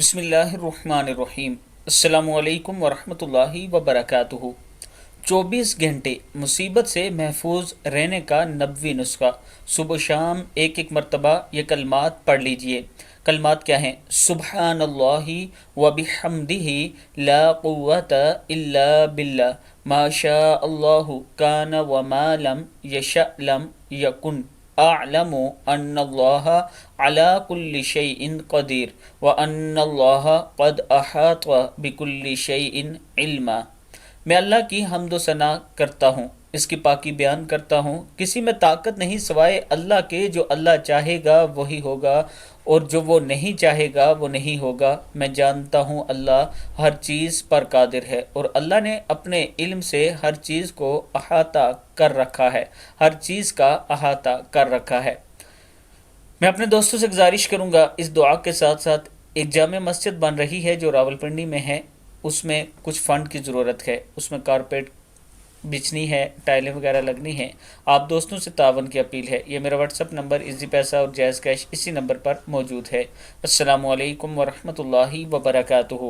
بسم اللہ الرحمن الرحیم۔ السلام علیکم ورحمۃ اللہ وبرکاتہ۔ 24 گھنٹے مصیبت سے محفوظ رہنے کا نبوی نسخہ۔ صبح و شام ایک ایک مرتبہ یہ کلمات پڑھ لیجئے۔ کلمات کیا ہیں؟ سبحان اللہ وبحمدہ، لا قوت الا باللہ، ما شاء اللہ کان وما لم یشأ لم یکن، اعلم ان اللہ علی کل شیء قدیر وان اللہ قد احاط بکل شیء علما۔ میں اللہ کی حمد و ثنا کرتا ہوں، اس کی پاکی بیان کرتا ہوں۔ کسی میں طاقت نہیں سوائے اللہ کے، جو اللہ چاہے گا وہی ہوگا اور جو وہ نہیں چاہے گا وہ نہیں ہوگا۔ میں جانتا ہوں اللہ ہر چیز پر قادر ہے، اور اللہ نے اپنے علم سے ہر چیز کو احاطہ کر رکھا ہے، ہر چیز کا احاطہ کر رکھا ہے۔ میں اپنے دوستوں سے گزارش کروں گا، اس دعا کے ساتھ ساتھ ایک جامع مسجد بن رہی ہے جو راولپنڈی میں ہے، اس میں کچھ فنڈ کی ضرورت ہے، اس میں کارپیٹ بچھنی ہے، ٹائلیں وغیرہ لگنی ہیں۔ آپ دوستوں سے تعاون کی اپیل ہے۔ یہ میرا واٹس اپ نمبر ایزی پیسہ اور جائز کیش اسی نمبر پر موجود ہے۔ السلام علیکم ورحمۃ اللہ وبرکاتہ۔